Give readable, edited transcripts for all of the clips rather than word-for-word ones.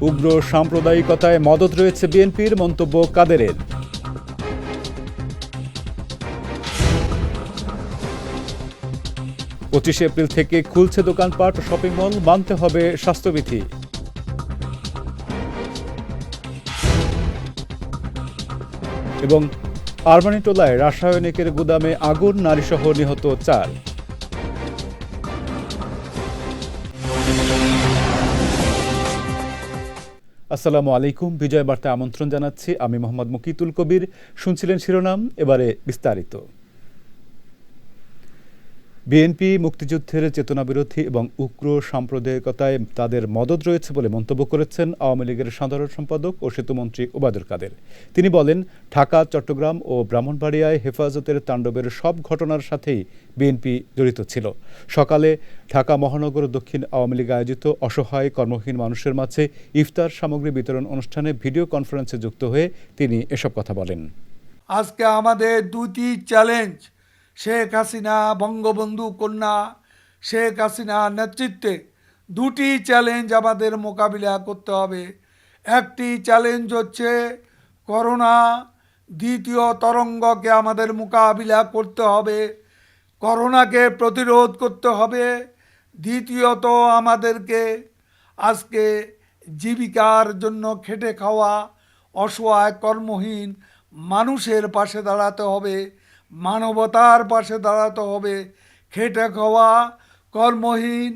উগ্র সাম্প্রদায়িকতায় মদদ রয়েছে বিএনপির, মন্তব্য কাদেরের। 25 এপ্রিল থেকে খুলছে দোকানপাট ও শপিং মল, মানতে হবে স্বাস্থ্যবিধি। এবং আরমানিটোলায় রাসায়নিকের গুদামে আগুন, নারীসহ নিহত 4। আসসালামু আলাইকুম, বিজয় বার্তায় আমন্ত্রণ জানাচ্ছি। আমি মোহাম্মদ মুকিতুল কবির। শুনছিলেন শিরোনাম, এবারে বিস্তারিত। বিএনপি মুক্তিযুদ্ধের চেতনাবিরোধী এবং উগ্র সাম্প্রদায়িকতায় তাদের মদদ রয়েছে বলে মন্তব্য করেছেন আওয়ামী লীগের সাধারণ সম্পাদক ও সেতুমন্ত্রী ওবায়দুল কাদের। তিনি বলেন, ঢাকা, চট্টগ্রাম ও ব্রাহ্মণবাড়িয়ায় হেফাজতের তাণ্ডবের সব ঘটনার সাথেই বিএনপি জড়িত ছিল। সকালে ঢাকা মহানগর দক্ষিণ আওয়ামী লীগ আয়োজিত অসহায় কর্মহীন মানুষের মাঝে ইফতার সামগ্রী বিতরণ অনুষ্ঠানে ভিডিও কনফারেন্সে যুক্ত হয়ে তিনি এসব কথা বলেন। আজকে আমাদের দুটি চ্যালেঞ্জ, শেখ হাসিনা বঙ্গবন্ধু কন্যা শেখ হাসিনার নেতৃত্বে দুটি চ্যালেঞ্জ আমাদের মোকাবিলা করতে হবে। একটি চ্যালেঞ্জ হচ্ছে করোনা, দ্বিতীয় তরঙ্গকে আমাদের মোকাবিলা করতে হবে, করোনাকে প্রতিরোধ করতে হবে। দ্বিতীয়ত আমাদেরকে আজকে জীবিকার জন্য খেটে খাওয়া অসহায় কর্মহীন মানুষের পাশে দাঁড়াতে হবে, মানবতার পাশে দাঁড়াতে হবে। খেটে খাওয়া কর্মহীন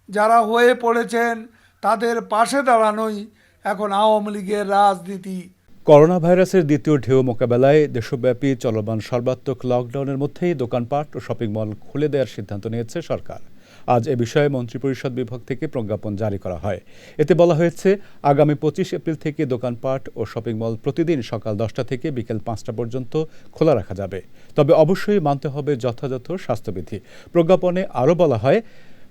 যারা হয়ে পড়েছেন তাদের পাশে দাঁড়ানোই এখন আওয়ামী লীগের রাজনীতি। করোনা ভাইরাসের দ্বিতীয় ঢেউ মোকাবেলায় দেশব্যাপী চলমান সর্বাত্মক লকডাউনের মধ্যেই দোকানপাট ও শপিং মল খুলে দেওয়ার সিদ্ধান্ত নিয়েছে সরকার। আজ এ বিষয়ে মন্ত্রিপরিষদ বিভাগ থেকে প্রজ্ঞাপন জারি করা হয়। এতে বলা হয়েছে, আগামী 25 এপ্রিল থেকে দোকানপাট ও শপিং মল প্রতিদিন সকাল 10টা থেকে বিকেল 5টা পর্যন্ত খোলা রাখা যাবে। তবে অবশ্যই মানতে হবে যথাযথ স্বাস্থ্যবিধি। প্রজ্ঞাপনে আরও বলা হয়,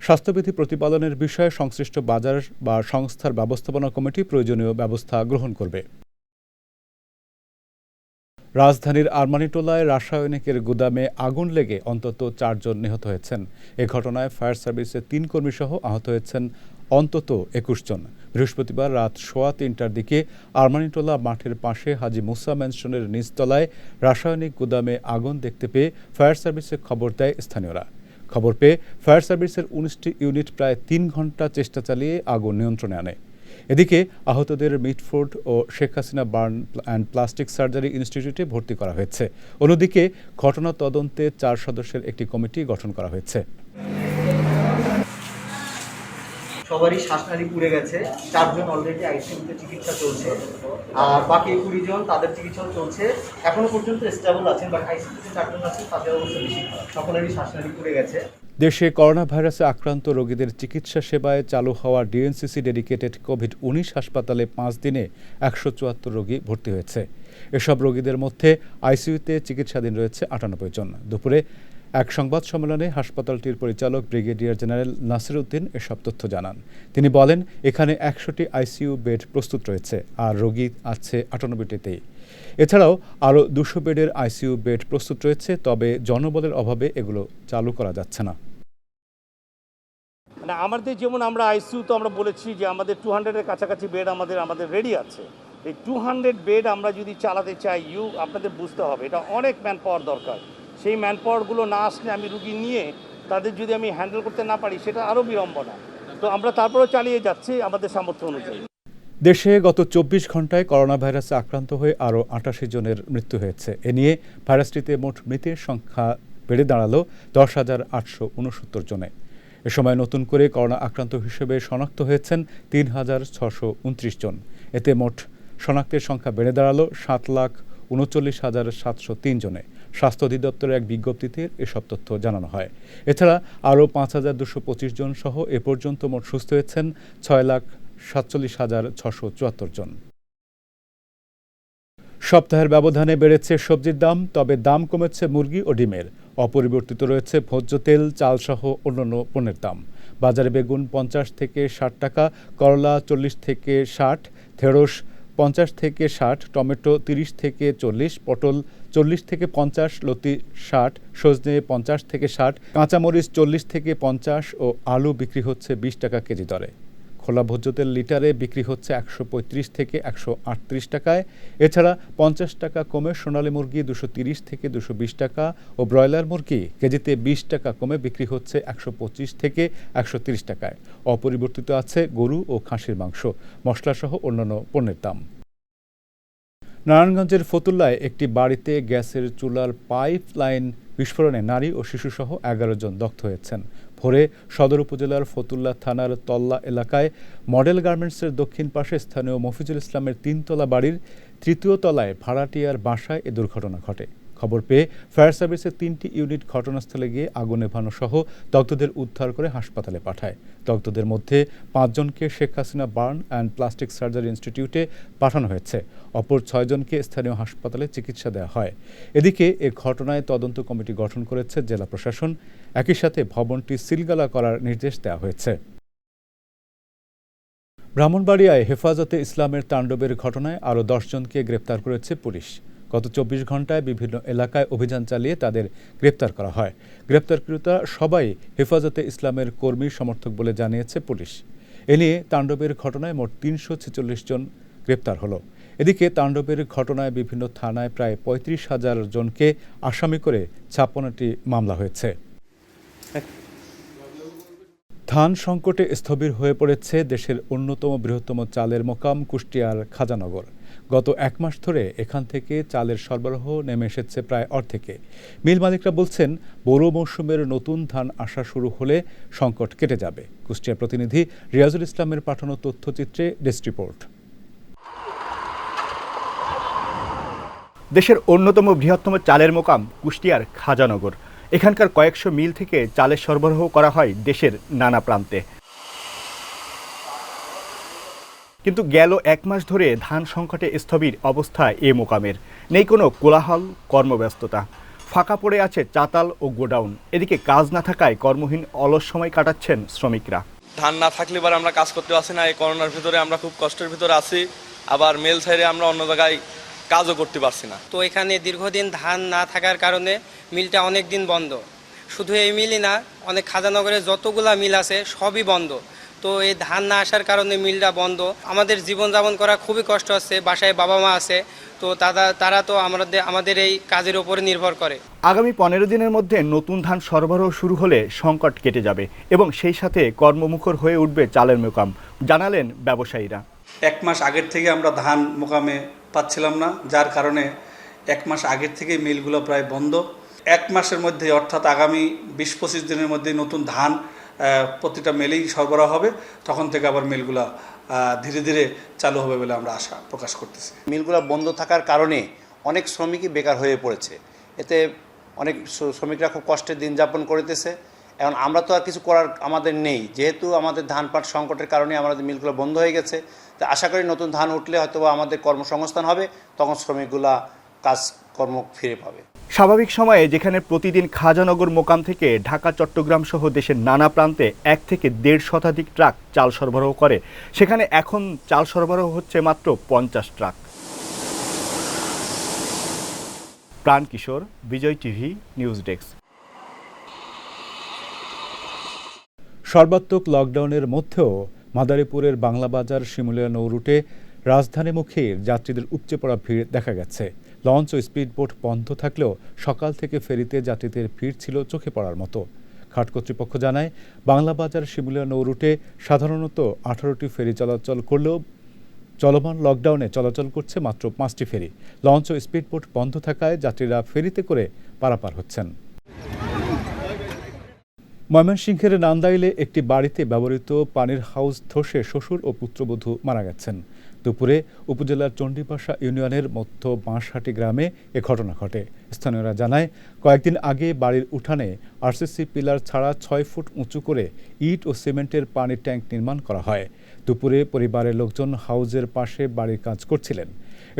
স্বাস্থ্যবিধি প্রতিপালনের বিষয়ে সংশ্লিষ্ট বাজার বা সংস্থার ব্যবস্থাপনা কমিটি প্রয়োজনীয় ব্যবস্থা গ্রহণ করবে। রাজধানীর আরমানিটোলায় রাসায়নিকের গুদামে আগুন লেগে অন্তত 4 জন নিহত হয়েছেন। এ ঘটনায় ফায়ার সার্ভিসের 3 কর্মীসহ আহত হয়েছেন অন্তত 21 জন। বৃহস্পতিবার রাত 3:15টার দিকে আরমানিটোলা মাঠের পাশে হাজী মুসা ম্যানশনের নিচতলায় রাসায়নিক গুদামে আগুন দেখতে পেয়ে ফায়ার সার্ভিসে খবর দেয় স্থানীয়রা। খবর পেয়ে ফায়ার সার্ভিসের 19টি ইউনিট প্রায় 3 ঘণ্টা চেষ্টা চালিয়ে আগুন নিয়ন্ত্রণে আনে। এদিকে আহতদের মিটফোর্ড ও Sheikh Hasina burn and plastic surgery ইনস্টিটিউটে ভর্তি করা হয়েছে। অন্যদিকে ঘটনা তদন্তে 4 সদস্যের একটি কমিটি গঠন করা হয়েছে। সবারই শ্বাসনালী পুড়ে গেছে, 4 জন অলরেডি আইসিইউতে চিকিৎসা চলছে, আর বাকি 20 জন তাদের চিকিৎসা চলছে, এখনো পর্যন্ত স্টেবল আছেন, বাট আইসিইউতে 4 জন আছেন, তাদের অবস্থা বেশি খারাপ, সকলেরই শ্বাসনালী পুড়ে গেছে। দেশে করোনা ভাইরাসে আক্রান্ত রোগীদের চিকিৎসা সেবায় চালু হওয়া ডিএনসিসি ডেডিকেটেড কোভিড-19 হাসপাতালে 5 দিনে 174 রোগী ভর্তি হয়েছে। এসব রোগীদের মধ্যে আইসিইউতে চিকিৎসাধীন রয়েছে 98 জন। দুপুরে এক সংবাদ সম্মেলনে হাসপাতালটির পরিচালক ব্রিগেডিয়ার জেনারেল নাসির উদ্দিন এসব তথ্য জানান। তিনি বলেন, এখানে 100টি আইসিইউ বেড প্রস্তুত রয়েছে, আর রোগী আছে 98টিতেই। এছাড়াও আরও 200 বেডের আইসিইউ বেড প্রস্তুত রয়েছে, তবে জনবলের অভাবে এগুলো চালু করা যাচ্ছে না। মানে আমাদের যেমন আমরা আইসিইউ তো আমরা বলেছি যে আমাদের 200-এর কাছাকাছি বেড আমাদের রেডি আছে। এই 200 বেড আমরা যদি চালাতে চাই, আপনাদের বুঝতে হবে এটা অনেক ম্যান পাওয়ার দরকার। সেই ম্যান পাওয়ারগুলো না আসলে আমি রুগী নিয়ে তাদের যদি আমি হ্যান্ডেল করতে না পারি, সেটা আরও বিড়ম্বনা। তো আমরা তারপরেও চালিয়ে যাচ্ছি আমাদের সামর্থ্য অনুযায়ী। দেশে গত 24 ঘণ্টায় করোনা ভাইরাসে আক্রান্ত হয়ে আরও 88 জনের মৃত্যু হয়েছে। এ নিয়ে ভাইরাসটিতে মোট মৃতের সংখ্যা বেড়ে দাঁড়ালো 10,869 জনে। এ সময় নতুন করে করোনা আক্রান্ত হিসেবে শনাক্ত হয়েছেন 3,629 জন। এতে মোট শনাক্তের সংখ্যা বেড়ে দাঁড়ালো 7,39,703 জনে। স্বাস্থ্য অধিদপ্তরের এক বিজ্ঞপ্তিতে এসব তথ্য জানানো হয়। এছাড়া আরও 5,225 জন সহ এ পর্যন্ত মোট সুস্থ হয়েছেন 6,47,674 জন। সপ্তাহের ব্যবধানে বেড়েছে সবজির দাম, তবে দাম কমেছে মুরগি ও ডিমের। অপরিবর্তিত রয়েছে ভোজ্য তেল, চালসহ অন্যান্য পণ্যের দাম। বাজারে বেগুন 50 থেকে 60 টাকা, করলা 40 থেকে 60, ঢেঁড়স 50 থেকে 60, টমেটো 30 থেকে 40, পটল 40 থেকে 50, লতি 60, সজনে 50 থেকে 60, কাঁচামরিচ 40 থেকে 50 ও আলু বিক্রি হচ্ছে 20 টাকা কেজি দরে। খোলা ভোজ্য তেল লিটারে বিক্রি হচ্ছে 135 থেকে 138 টাকায়। এছাড়া 50 টাকা কমে সোনালী মুরগি 230 থেকে 220 টাকা ও ব্রয়লার মুরগি কেজিতে 20 টাকা কমে বিক্রি হচ্ছে 125 থেকে 130 টাকায়। অপরিবর্তিত আছে গরু ও খাসির মাংস, মশলাসহ অন্যান্য পণ্যের দাম। নারায়ণগঞ্জের ফতুল্লায় একটি বাড়িতে গ্যাসের চুলার পাইপ লাইন বিস্ফোরণে নারী ও শিশুসহ 11 জন দগ্ধ হয়েছেন। ভোরে সদর উপজেলার ফতুল্লা থানার তল্লা এলাকায় মডেল গার্মেন্টসের দক্ষিণ পাশে স্থানীয় মফিজুল ইসলামের 3তলা বাড়ির 3য় তলায় ভাড়াটিয়ার বাসায় এ দুর্ঘটনা ঘটে। খবর পেয়ে ফায়ার সার্ভিসের 3টি ইউনিট ঘটনাস্থলে গিয়ে আগুন নেভানো সহ দগ্ধদের উদ্ধার করে হাসপাতালে পাঠায়। দগ্ধদের মধ্যে 5 জনকে Sheikh Hasina burn and plastic surgery ইনস্টিটিউটে পাঠানো হয়েছে। অপর 6 জনকে স্থানীয় হাসপাতালে চিকিৎসা দেওয়া হয়। এদিকে এ ঘটনায় তদন্ত কমিটি গঠন করেছে জেলা প্রশাসন। একই সাথে ভবনটি সিলগালা করার নির্দেশ দেওয়া হয়েছে। ব্রাহ্মণবাড়িয়ায় হেফাজতে ইসলামের তাণ্ডবের ঘটনায় আরও 10 জনকে গ্রেপ্তার করেছে পুলিশ। গত 24 ঘণ্টায় বিভিন্ন এলাকায় অভিযান চালিয়ে তাদের গ্রেপ্তার করা হয়। গ্রেপ্তারকৃতরা সবাই হেফাজতে ইসলামের কর্মী সমর্থক বলে জানিয়েছে পুলিশ। এ নিয়ে তাণ্ডবের ঘটনায় মোট 346 জন গ্রেপ্তার হলো। এদিকে তাণ্ডবের ঘটনায় বিভিন্ন থানায় প্রায় 35,000 জনকে আসামি করে 56টি মামলা হয়েছে। ধান সংকটে স্থবির হয়ে পড়েছে দেশের অন্যতম বৃহত্তম চালের মোকাম কুষ্টিয়ার খাজানগর। গত 1 মাস ধরে এখান থেকে চালের সরবরাহ নেমে এসেছে প্রায় অর্ধেকে। মিল মালিকরা বলছেন, বোরো মৌসুমের নতুন ধান আসা শুরু হলে সংকট কেটে যাবে। কুষ্টিয়া প্রতিনিধি রিয়াজুল ইসলামের পাঠানো তথ্যচিত্রে ডেস্ক রিপোর্ট। দেশের অন্যতম বৃহত্তম চালের মোকাম কুষ্টিয়ার খাজানগর। এখানকার কয়েকশো মিল থেকে চালের সরবরাহ করা হয় দেশের নানা প্রান্তে। কিন্তু গেল 1 মাস ধরে ধান সংকটে স্থবির অবস্থা এ মোকামের। নেই কোনো কোলাহল, কর্মব্যস্ততা। ফাঁকা পড়ে আছে চাতাল ও গোডাউন। এদিকে কাজ না থাকায় কর্মহীন অলস সময় কাটাচ্ছেন শ্রমিকরা। ধান না থাকলে এবার আমরা কাজ করতে পারছি না। এই করোনার ভিতরে আমরা খুব কষ্টের ভিতরে আছি। আবার মেল ছাইরে আমরা অন্য জায়গায় কাজও করতে পারছি না। তো এখানে দীর্ঘদিন ধান না থাকার কারণে মিলটা অনেক দিন বন্ধ। শুধু এই মিলই না, অনেক খাজানগরে যতগুলা মিল আছে সবই বন্ধ। তো এই ধান না আসার কারণে মিলটা বন্ধ। আমাদের জীবনযাপন করা খুবই কষ্ট হচ্ছে। বাসায় বাবা মা আছে, তো তারা তো আমাদের এই কাজের উপরে নির্ভর করে। আগামী 15 দিনের মধ্যে নতুন ধান সরবরাহ শুরু হলে সংকট কেটে যাবে এবং সেই সাথে কর্মমুখর হয়ে উঠবে চালের মোকাম, জানালেন ব্যবসায়ীরা। 1 মাস আগের থেকে আমরা ধান মোকামে পাচ্ছিলাম না, যার কারণে 1 মাস আগের থেকে মিলগুলো প্রায় বন্ধ। 1 মাসের মধ্যে অর্থাৎ আগামী 20-25 দিনের মধ্যে নতুন ধান প্রতিটা মিলেই সরবরাহ হবে। তখন থেকে আবার মিলগুলো ধীরে ধীরে চালু হবে বলে আমরা আশা প্রকাশ করতেছি। মিলগুলো বন্ধ থাকার কারণে অনেক শ্রমিকই বেকার হয়ে পড়েছে। এতে অনেক শ্রমিকরা খুব কষ্টের দিন যাপন করতেছে। এখন আমরা তো আর কিছু করার আমাদের নেই, যেহেতু আমাদের ধান পাট সংকটের কারণে আমাদের মিলগুলো বন্ধ হয়ে গেছে। তো আশা করি নতুন ধান উঠলে হয়তো আমাদের কর্মসংস্থান হবে, তখন শ্রমিকগুলা কাজকর্ম ফিরে পাবে। স্বাভাবিক সময়ে যেখানে প্রতিদিন খাজানগর মোকাম থেকে ঢাকা, চট্টগ্রাম সহ দেশের নানা প্রান্তে 1 থেকে 1.5 শতাধিক ট্রাক চাল সরবরাহ করে, সেখানে এখন চাল সরবরাহ হচ্ছে মাত্র 50 ট্রাক। প্রাণ কিশোর, বিজয় টিভি, নিউজ ডেস্ক। সর্বাত্মক লকডাউনের মধ্যেও মাদারীপুরের বাংলাবাজার শিমুলিয়া নৌ রুটে রাজধানীমুখী যাত্রীদের উপচে পড়া ভিড় দেখা গেছে। লঞ্চ ও স্পিডবোট বন্ধ থাকলেও সকাল থেকে ফেরিতে যাত্রীদের ভিড় ছিল চোখে পড়ার মতো। ঘাট কর্তৃপক্ষ জানায়, বাংলাবাজার শিমুলিয়া নৌ রুটে সাধারণত 18টি ফেরি চলাচল করলেও চলমান লকডাউনে চলাচল করছে মাত্র 5টি ফেরি। লঞ্চ ও স্পিডবোট বন্ধ থাকায় যাত্রীরা ফেরিতে করে পারাপার হচ্ছেন। ময়মনসিংহের নান্দাইলে একটি বাড়িতে ব্যবহৃত পানির হাউস ধসে শ্বশুর ও পুত্রবধূ মারা গেছেন। দুপুরে উপজেলার চণ্ডীপাশা ইউনিয়নের মধ্য বাঁশহাটি গ্রামে এ ঘটনা ঘটে। স্থানীয়রা জানায়, কয়েকদিন আগে বাড়ির উঠানে আরসিসি পিলার ছাড়া 6 ফুট উঁচু করে ইট ও সিমেন্টের পানির ট্যাঙ্ক নির্মাণ করা হয়। দুপুরে পরিবারের লোকজন হাউজের পাশে বাড়ির কাজ করছিলেন।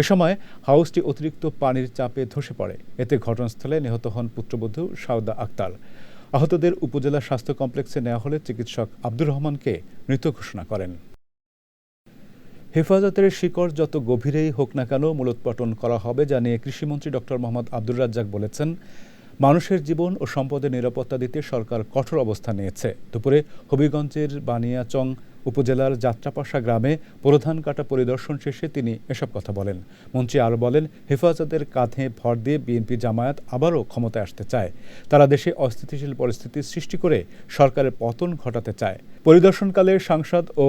এ সময় হাউসটি অতিরিক্ত পানির চাপে ধসে পড়ে। এতে ঘটনাস্থলে নিহত হন পুত্রবধূ সাউদা আক্তার। আহতদের উপজেলা স্বাস্থ্য কমপ্লেক্সে নেওয়া হলে চিকিৎসক আব্দুর রহমানকে মৃত ঘোষণা করেন। হেফাজতের শিকড় যত গভীরেই হোক না কেন মূলোৎপাটন করা হবে জানিয়ে কৃষিমন্ত্রী ডক্টর মোহাম্মদ আব্দুর রাজ্জাক বলেছেন, মানুষের জীবন ও সম্পদের নিরাপত্তা দিতে সরকার কঠোর অবস্থান নিয়েছে। দুপুরে হবিগঞ্জের বানিয়াচং উপজেলার যাত্রাপাশা গ্রামে প্রধান কাটা পরিদর্শন শেষে তিনি এসব কথা বলেন। মন্ত্রী আরও বলেন, হেফাজতের কাঁধে ভর দিয়ে বিএনপি জামায়াত আবারও ক্ষমতায় আসতে চায়। তারা দেশে অস্থিতিশীল পরিস্থিতির সৃষ্টি করে সরকারের পতন ঘটাতে চায়। পরিদর্শনকালে সাংসদ ও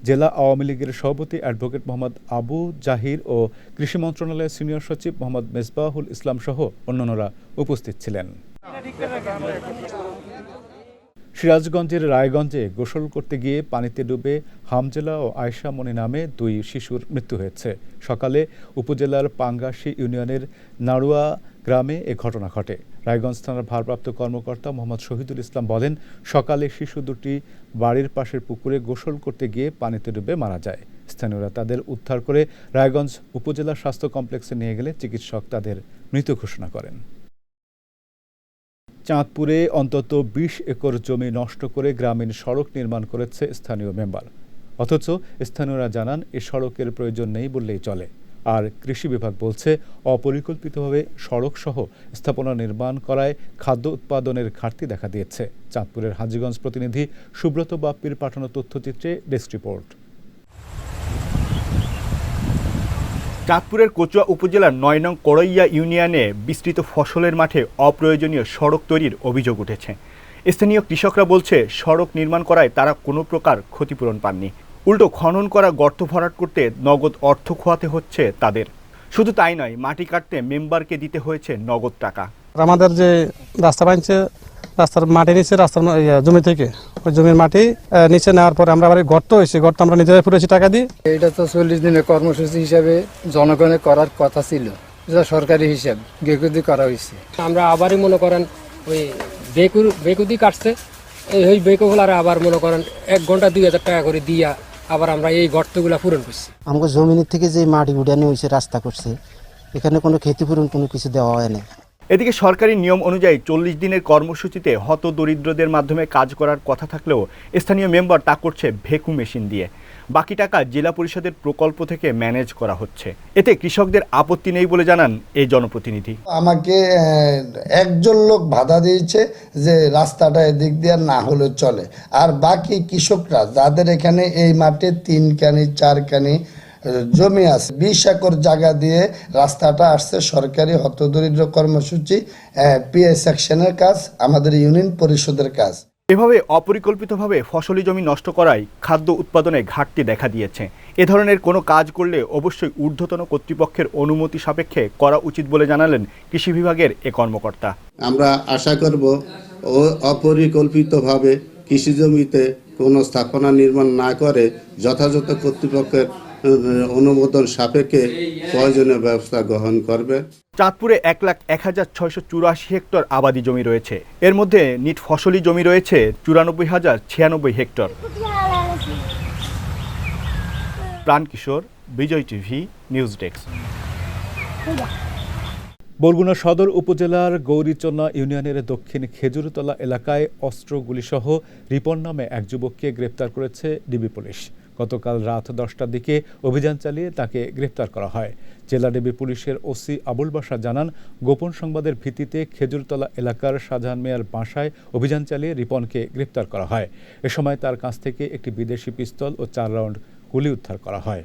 জেলা আওয়ামী লীগের সভাপতি অ্যাডভোকেট মোহাম্মদ আবু জাহির ও কৃষি মন্ত্রণালয়ের সিনিয়র সচিব মোহাম্মদ মেজবাহুল ইসলাম সহ অন্যান্যরা উপস্থিত ছিলেন। সিরাজগঞ্জের রায়গঞ্জে গোসল করতে গিয়ে পানিতে ডুবে হামজেলা ও আয়শা মনি নামে 2 শিশুর মৃত্যু হয়েছে। সকালে উপজেলার পাঙ্গাশি ইউনিয়নের নাড়ুয়া গ্রামে এ ঘটনা ঘটে। রায়গঞ্জ থানার ভারপ্রাপ্ত কর্মকর্তা মোহাম্মদ শহীদুল ইসলাম বলেন, সকালে শিশু দুটি বাড়ির পাশের পুকুরে গোসল করতে গিয়ে পানিতে ডুবে মারা যায়। স্থানীয়রা তাদের উদ্ধার করে রায়গঞ্জ উপজেলা স্বাস্থ্য কমপ্লেক্সে নিয়ে গেলে চিকিৎসক তাদের মৃত ঘোষণা করেন। চাঁদপুরে অন্তত 20 একর জমি নষ্ট করে গ্রামীণ সড়ক নির্মাণ করেছে স্থানীয় মেম্বার। অথচ স্থানীয়রা জানান এ সড়কের প্রয়োজন নেই বললেই চলে। আর কৃষি বিভাগ বলছে, অপরিকল্পিতভাবে সড়ক সহ স্থাপনা নির্মাণ করায় খাদ্য উৎপাদনের ঘাটতি দেখা দিয়েছে। চাঁদপুরের হাজীগঞ্জ প্রতিনিধি সুব্রত বাপ্পির পাঠানো তথ্যচিত্রে ডেস্ক রিপোর্ট। চাঁদপুরের কচুয়া উপজেলার 9 নং করইয়া ইউনিয়নে বিস্তৃত ফসলের মাঠে অপ্রয়োজনীয় সড়ক তৈরির অভিযোগ উঠেছে। স্থানীয় কৃষকরা বলছে, সড়ক নির্মাণ করায় তারা কোনো প্রকার ক্ষতিপূরণ পাননি, উল্টো খনন করা গর্ত ভরাট করতে নগদ অর্থ খোয়াতে হচ্ছে তাদের। শুধু তাই নয়, মাটি কাটতে মেম্বারকে দিতে হয়েছে নগদ টাকা। আমাদের যে রাস্তা বানছে, রাস্তার মাটি নিচে, রাস্তার জমি থেকে ওই জমির মাটি নিচে নেওয়ার পরে আমরা আবার গর্ত হয়েছে, গর্ত আমরা নিজেরাই ফুটেছি টাকা দিয়ে। এটা তো 40 দিনের কর্মসূচি হিসাবে জনগণের করার কথা ছিল, যেটা সরকারি হিসাব বেকুদি করা হয়েছে। আমরা আবারই মনে করেন ওই বেকুদি কাটছে, এই বেকুগুলো আবার মনে করেন 1 ঘন্টা 2000 টাকা করে দিয়া আবার আমরা এই গর্তগুলা পূরণ করছি। আমাকে জমিনের থেকে যে মাটি উঠানো হয়েছে, রাস্তা করছে, এখানে কোনো ক্ষতিপূরণ কোনো কিছু দেওয়া হয় না। এদিকে সরকারি নিয়ম অনুযায়ী 40 দিনের কর্মসূচিতে হত দরিদ্রদের মাধ্যমে কাজ করার কথা থাকলেও স্থানীয় মেম্বার তা করছে ভেকু মেশিন দিয়ে। বাকি টাকা জেলা পরিষদের প্রকল্প থেকে ম্যানেজ করা হচ্ছে। এতে কৃষকদের আপত্তি নেই বলে জানান এই জনপ্রতিনিধি। আমাকে একজন লোক বাধা দিয়েছে যে রাস্তাটা এদিক দিয়ে না হলে চলে, আর বাকি কৃষকরা যাদের এখানে এই মাঠে 3 কানি 4 কানি জমি আছে, 20 একর জায়গা দিয়ে রাস্তাটা আসছে সরকারি হতদরিদ্র কর্মসূচি পিএস সেকশনের কাজ, আমাদের ইউনিয়ন পরিষদের কাজ। এভাবে অপরিকল্পিতভাবে ফসলি জমি নষ্ট করায় খাদ্য উৎপাদনে ঘাটতি দেখা দিয়েছে। এ ধরনের কোনো কাজ করলে অবশ্যই ঊর্ধ্বতন কর্তৃপক্ষের অনুমতি সাপেক্ষে করা উচিত বলে জানালেন কৃষি বিভাগের এ কর্মকর্তা। আমরা আশা করব অপরিকল্পিতভাবে কৃষি জমিতে কোনো স্থাপনা নির্মাণ না করে যথাযথ কর্তৃপক্ষের অনুমোদন সাপেক্ষে প্রয়োজনীয় ব্যবস্থা গ্রহণ করবে। চাঁদপুরে 1,01,684 হেক্টর আবাদি জমি রয়েছে। এর মধ্যে নিট ফসলি জমি রয়েছে 94,096 হেক্টর। প্রাণ কিশোর, বিজয় টিভি, নিউজ ডেস্ক। বরগুনা সদর উপজেলার গৌরীচন্না ইউনিয়নের দক্ষিণ খেজুরতলা এলাকায় অস্ত্রগুলিসহ রিপন নামে এক যুবককে গ্রেপ্তার করেছে ডিবি পুলিশ। গতকাল রাত 10টার দিকে অভিযান চালিয়ে তাকে গ্রেপ্তার করা হয়। জেলা ডিবি পুলিশের ওসি আবুল বাশার জানান, গোপন সংবাদের ভিত্তিতে খেজুরতলা এলাকার শাহজাহান মিয়ার বাসায় অভিযান চালিয়ে রিপনকে গ্রেপ্তার করা হয়। এ সময় তার কাছ থেকে একটি বিদেশি পিস্তল ও 4 রাউন্ড গুলি উদ্ধার করা হয়।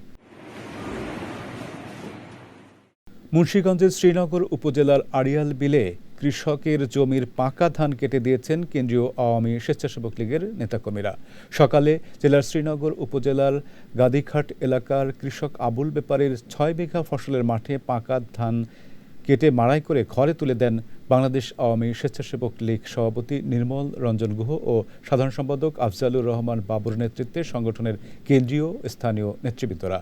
মুন্সিগঞ্জের শ্রীনগর উপজেলার আড়িয়াল বিলে কৃষকের জমির পাকা ধান কেটে দিয়েছেন কেন্দ্রীয় আওয়ামী স্বেচ্ছাসেবক লীগের নেতাকর্মীরা। সকালে জেলার শ্রীনগর উপজেলার গাদিঘাট এলাকার কৃষক আবুল ব্যাপারীর 6 বিঘা ফসলের মাঠে পাকা ধান কেটে মাড়াই করে ঘরে তুলে দেন বাংলাদেশ আওয়ামী স্বেচ্ছাসেবক লীগ সভাপতি নির্মল রঞ্জন গুহ ও সাধারণ সম্পাদক আফজালুর রহমান বাবুর নেতৃত্বে সংগঠনের কেন্দ্রীয় স্থানীয় নেতৃবৃন্দরা।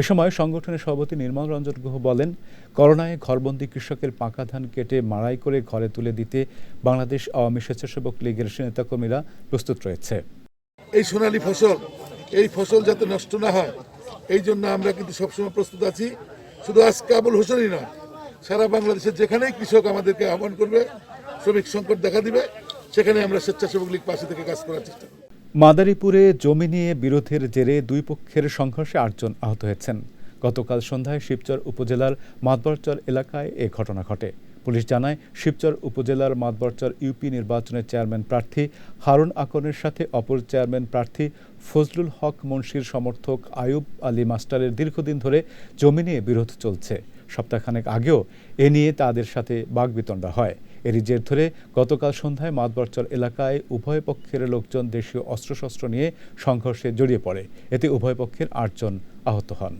এ সময় সংগঠনের সভাপতি নির্মল রঞ্জন গুহ বলেন, করোনায় ঘরবন্দি কৃষকের পাকা ধান কেটে মাড়াই করে ঘরে তুলে দিতে বাংলাদেশ আওয়ামী স্বেচ্ছাসেবক লীগের নেতাকর্মীরা প্রস্তুত রয়েছে। এই সোনালী ফসল, এই ফসল যাতে নষ্ট না হয় এই জন্য আমরা কিন্তু সবসময় প্রস্তুত আছি। শুধু আজকে আবুল হোসেনই নয়, সারা বাংলাদেশের যেখানেই কৃষক আমাদেরকে আহ্বান করবে, শ্রমিক সংকট দেখা দিবে, সেখানে আমরা স্বেচ্ছাসেবক লীগ পাশে থেকে কাজ করার চেষ্টা করব। মাদারীপুরে জমি নিয়ে বিরোধের জেরে দুই পক্ষের সংঘর্ষে ৮ জন আহত হয়েছেন। গতকাল সন্ধ্যায় শিবচর উপজেলার মাতবরচর এলাকায় এ ঘটনা ঘটে। পুলিশ জানায়, শিবচর উপজেলার মাতবরচর ইউপি নির্বাচনের চেয়ারম্যান প্রার্থী হারুন আকনের সাথে অপর চেয়ারম্যান প্রার্থী ফজলুল হক মুন্সির সমর্থক আয়ুব আলী মাস্টারের দীর্ঘদিন ধরে জমি নিয়ে বিরোধ চলছে। সপ্তাহখানেক আগেও এ নিয়ে তাদের সাথে বাগবিতণ্ডা হয়। এরই জের ধরে গতকাল সন্ধ্যায় মাতবরচর এলাকায় উভয় পক্ষের লোকজন দেশীয় অস্ত্রশস্ত্র নিয়ে সংঘর্ষে জড়িয়ে পড়ে। এতে উভয় পক্ষের ৮ জন আহত হন।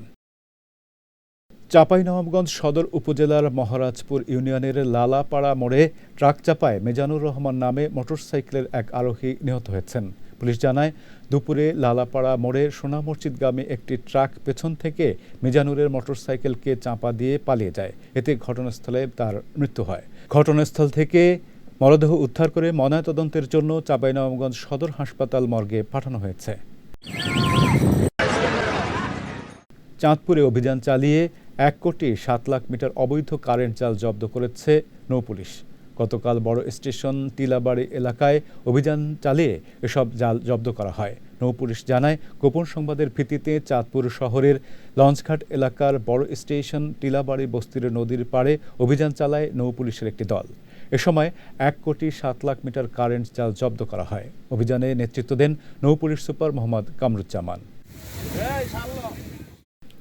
চাঁপাইনবাবগঞ্জ সদর উপজেলার মহারাজপুর ইউনিয়নের লালাপাড়া মোড়ে ট্রাক চাপায় মেজানুর রহমান নামে মোটরসাইকেলের এক আরোহী নিহত হয়েছেন। পুলিশ জানায়, দুপুরে লালাপাড়া মোড়ে সোনা মসজিদগামী একটি ট্রাক পেছন থেকে মিজানুরের মোটরসাইকেলকে চাপা দিয়ে পালিয়ে যায়। এতে ঘটনাস্থলে তার মৃত্যু হয়। ঘটনাস্থল থেকে মরদেহ উদ্ধার করে ময়নাতদন্তের জন্য চাঁপাইনবাবগঞ্জ সদর হাসপাতাল মর্গে পাঠানো হয়েছে। চাঁদপুরে অভিযান চালিয়ে 1,07,00,000 মিটার অবৈধ কারেন্ট জাল জব্দ করেছে নৌপুলিশ। গতকাল বড় স্টেশন টিলাবাড়ি এলাকায় অভিযান চালিয়ে এসব জাল জব্দ করা হয়। নৌপুলিশ জানায়, গোপন সংবাদের ভিত্তিতে চাঁদপুর শহরের লঞ্চঘাট এলাকার বড় স্টেশন টিলাবাড়ি বস্তির নদীর পাড়ে অভিযান চালায় নৌপুলিশের একটি দল। এ সময় 1,07,00,000 মিটার কারেন্ট জাল জব্দ করা হয়। অভিযানে নেতৃত্ব দেন নৌপুলিশ সুপার মোহাম্মদ কামরুজ্জামান।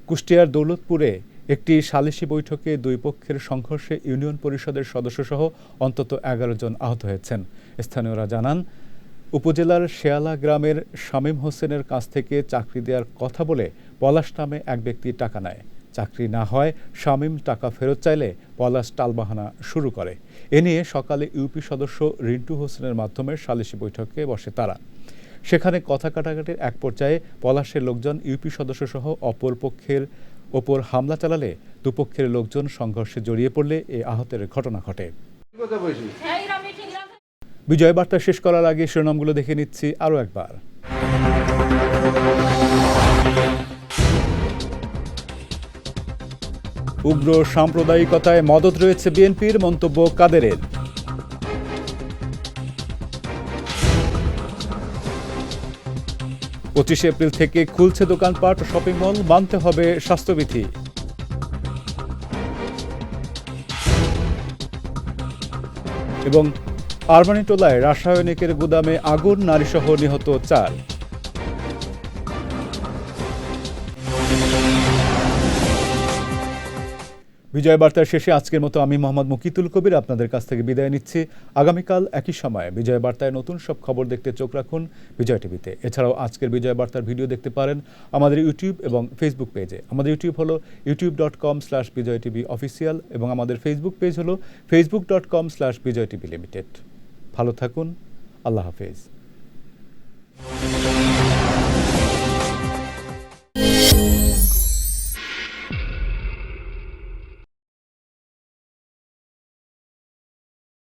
কুষ্টিয়ার দৌলতপুরে একটি সালিশি বৈঠকে দুই পক্ষের সংঘর্ষে ইউনিয়ন পরিষদের সদস্যসহ অন্তত 11 জন আহত হয়েছেন। স্থানীয়রা জানান, উপজেলার শেয়ালা গ্রামের শামীম হোসেনের কাছ থেকে চাকরি দেওয়ার কথা বলে পলাশ নামে এক ব্যক্তি টাকা নেয়। চাকরি না হয় শামীম টাকা ফেরত চাইলে পলাশ টালবাহানা শুরু করে। এ নিয়ে সকালে ইউপি সদস্য রিন্টু হোসেনের মাধ্যমে সালিশি বৈঠকে বসে তারা। সেখানে কথা কাটাকাটির এক পর্যায়ে পলাশের লোকজন ইউপি সদস্যসহ অপর পক্ষের ওপর হামলা চালালে দুপক্ষের লোকজন সংঘর্ষে জড়িয়ে পড়লে এ আহতের ঘটনা ঘটে। বিজয় বার্তা শেষ করার আগে শিরোনামগুলো দেখে নিচ্ছি আরও একবার। উগ্র সাম্প্রদায়িকতায় মদদ রয়েছে বিএনপির, মন্তব্য কাদেরের। 25 এপ্রিল থেকে খুলছে দোকানপাট, শপিং মল, মানতে হবে স্বাস্থ্যবিধি। এবং আরমানিটোলায় রাসায়নিকের গুদামে আগুন, নারীসহ নিহত 4। বিজয় বার্তার শেষে আজকের মতো আমি মোহাম্মদ মুকিতুল কবির আপনাদের কাছ থেকে বিদায় নিচ্ছি। আগামীকাল একই সময়ে বিজয় বার্তায় নতুন সব খবর দেখতে চোখ রাখুন বিজয় টিভিতে। এছাড়াও আজকের বিজয় বার্তার ভিডিও দেখতে পারেন আমাদের ইউটিউব এবং ফেসবুক পেজে। আমাদের ইউটিউব হলো youtube.com/BijayTV অফিসিয়াল এবং আমাদের ফেসবুক পেজ হলো facebook.com/BijayTV Limited। ভালো থাকুন, আল্লাহ হাফেজ।